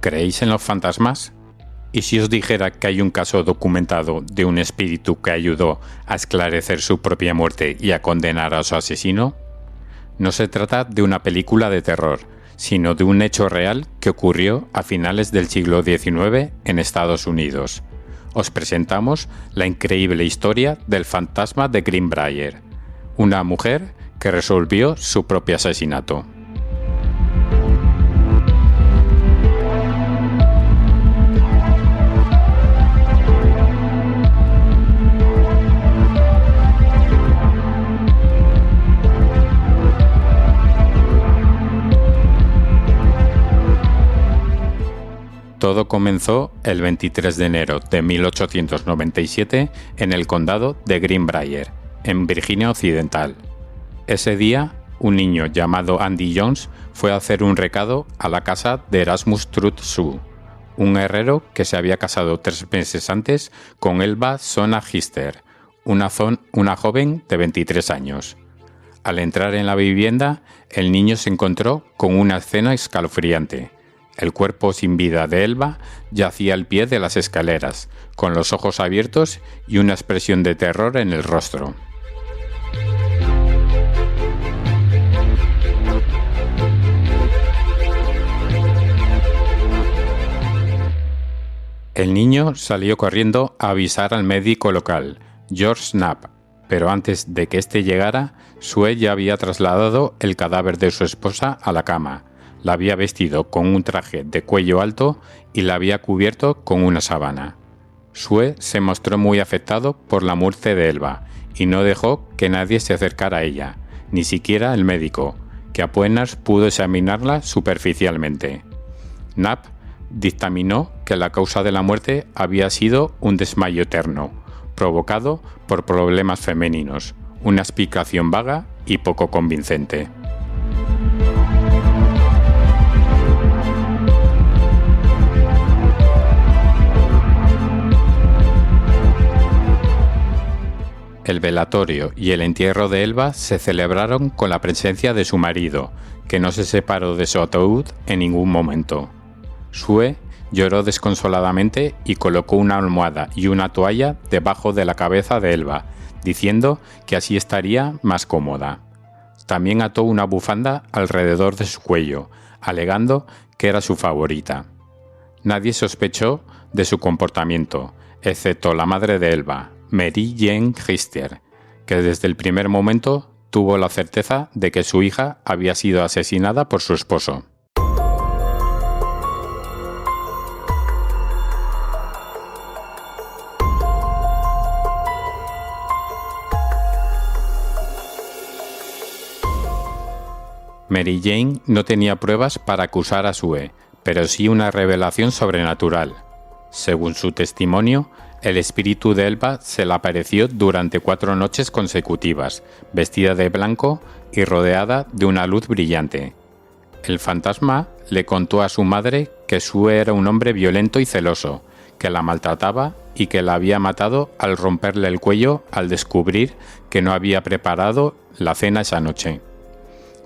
¿Creéis en los fantasmas? ¿Y si os dijera que hay un caso documentado de un espíritu que ayudó a esclarecer su propia muerte y a condenar a su asesino? No se trata de una película de terror, sino de un hecho real que ocurrió a finales del siglo XIX en Estados Unidos. Os presentamos la increíble historia del fantasma de Greenbrier, una mujer que resolvió su propio asesinato. Todo comenzó el 23 de enero de 1897 en el condado de Greenbrier, en Virginia Occidental. Ese día, un niño llamado Andy Jones fue a hacer un recado a la casa de Erasmus Truth Sue, un herrero que se había casado 3 meses antes con Elva Sona Hister, una joven de 23 años. Al entrar en la vivienda, el niño se encontró con una escena escalofriante. El cuerpo sin vida de Elva yacía al pie de las escaleras, con los ojos abiertos y una expresión de terror en el rostro. El niño salió corriendo a avisar al médico local, George Knapp, pero antes de que éste llegara, Sue ya había trasladado el cadáver de su esposa a la cama. La había vestido con un traje de cuello alto y la había cubierto con una sábana. Sue se mostró muy afectado por la muerte de Elva y no dejó que nadie se acercara a ella, ni siquiera el médico, que apenas pudo examinarla superficialmente. Knapp dictaminó que la causa de la muerte había sido un desmayo eterno, provocado por problemas femeninos, una explicación vaga y poco convincente. El velatorio y el entierro de Elva se celebraron con la presencia de su marido, que no se separó de su ataúd en ningún momento. Sue lloró desconsoladamente y colocó una almohada y una toalla debajo de la cabeza de Elva, diciendo que así estaría más cómoda. También ató una bufanda alrededor de su cuello, alegando que era su favorita. Nadie sospechó de su comportamiento, excepto la madre de Elva, Mary Jane Hister, que desde el primer momento tuvo la certeza de que su hija había sido asesinada por su esposo. Mary Jane no tenía pruebas para acusar a Sue, pero sí una revelación sobrenatural. Según su testimonio, el espíritu de Elva se le apareció durante 4 noches consecutivas, vestida de blanco y rodeada de una luz brillante. El fantasma le contó a su madre que Sue era un hombre violento y celoso, que la maltrataba y que la había matado al romperle el cuello al descubrir que no había preparado la cena esa noche.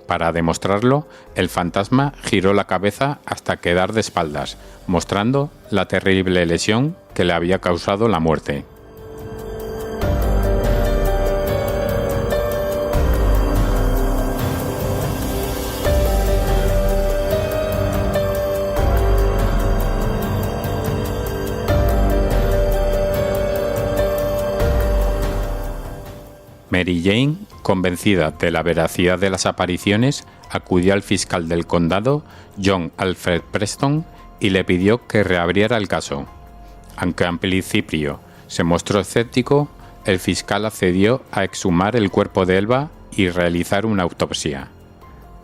Para demostrarlo, el fantasma giró la cabeza hasta quedar de espaldas, mostrando la terrible lesión que le había causado la muerte. Mary Jane, convencida de la veracidad de las apariciones, acudió al fiscal del condado, John Alfred Preston, y le pidió que reabriera el caso. Aunque al principio se mostró escéptico, el fiscal accedió a exhumar el cuerpo de Elva y realizar una autopsia.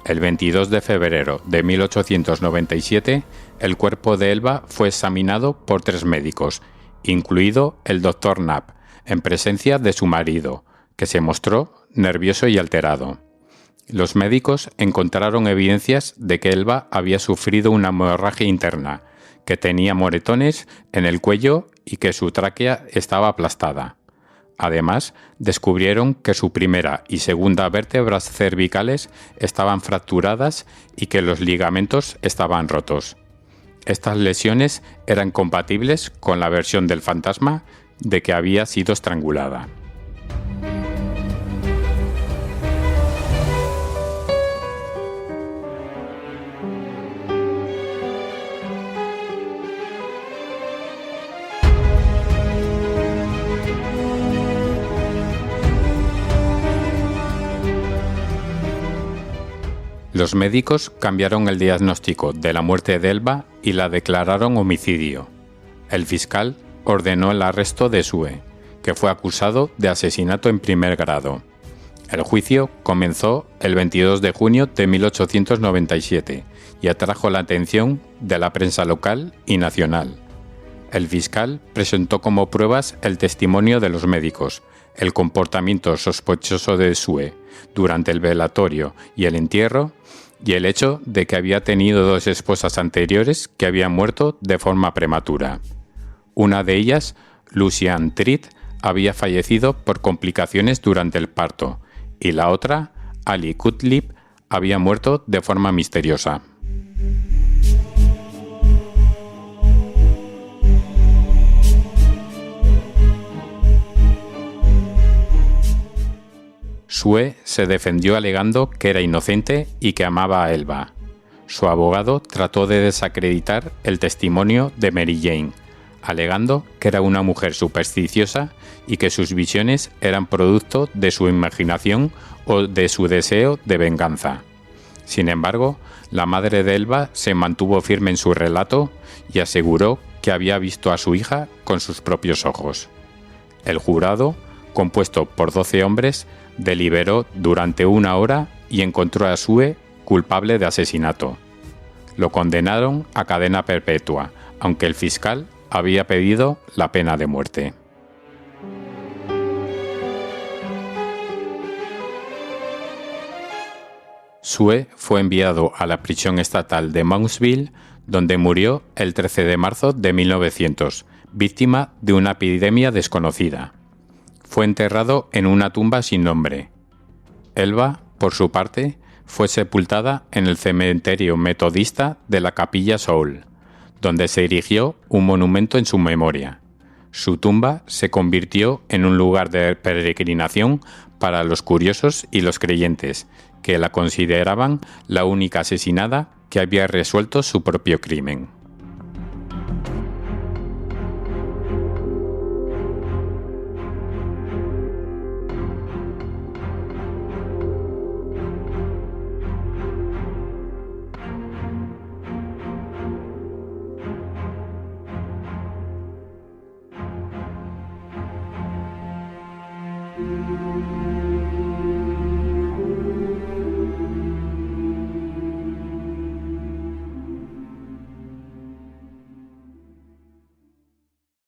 El 22 de febrero de 1897, el cuerpo de Elva fue examinado por 3 médicos, incluido el Dr. Knapp, en presencia de su marido, que se mostró nervioso y alterado. Los médicos encontraron evidencias de que Elva había sufrido una hemorragia interna, que tenía moretones en el cuello y que su tráquea estaba aplastada. Además, descubrieron que su primera y segunda vértebras cervicales estaban fracturadas y que los ligamentos estaban rotos. Estas lesiones eran compatibles con la versión del fantasma de que había sido estrangulada. Los médicos cambiaron el diagnóstico de la muerte de Elba y la declararon homicidio. El fiscal ordenó el arresto de Sue, que fue acusado de asesinato en primer grado. El juicio comenzó el 22 de junio de 1897 y atrajo la atención de la prensa local y nacional. El fiscal presentó como pruebas el testimonio de los médicos, el comportamiento sospechoso de Sue durante el velatorio y el entierro, y el hecho de que había tenido 2 esposas anteriores que habían muerto de forma prematura. Una de ellas, Lucian Tritt, había fallecido por complicaciones durante el parto, y la otra, Ali Cutlip, había muerto de forma misteriosa. Sue se defendió alegando que era inocente y que amaba a Elba. Su abogado trató de desacreditar el testimonio de Mary Jane, alegando que era una mujer supersticiosa y que sus visiones eran producto de su imaginación o de su deseo de venganza. Sin embargo, la madre de Elba se mantuvo firme en su relato y aseguró que había visto a su hija con sus propios ojos. El jurado, compuesto por 12 hombres, deliberó durante 1 hora y encontró a Sue culpable de asesinato. Lo condenaron a cadena perpetua, aunque el fiscal había pedido la pena de muerte. Sue fue enviado a la prisión estatal de Moundsville, donde murió el 13 de marzo de 1900, víctima de una epidemia desconocida. Fue enterrado en una tumba sin nombre. Elba, por su parte, fue sepultada en el cementerio metodista de la Capilla Soul, donde se erigió un monumento en su memoria. Su tumba se convirtió en un lugar de peregrinación para los curiosos y los creyentes, que la consideraban la única asesinada que había resuelto su propio crimen.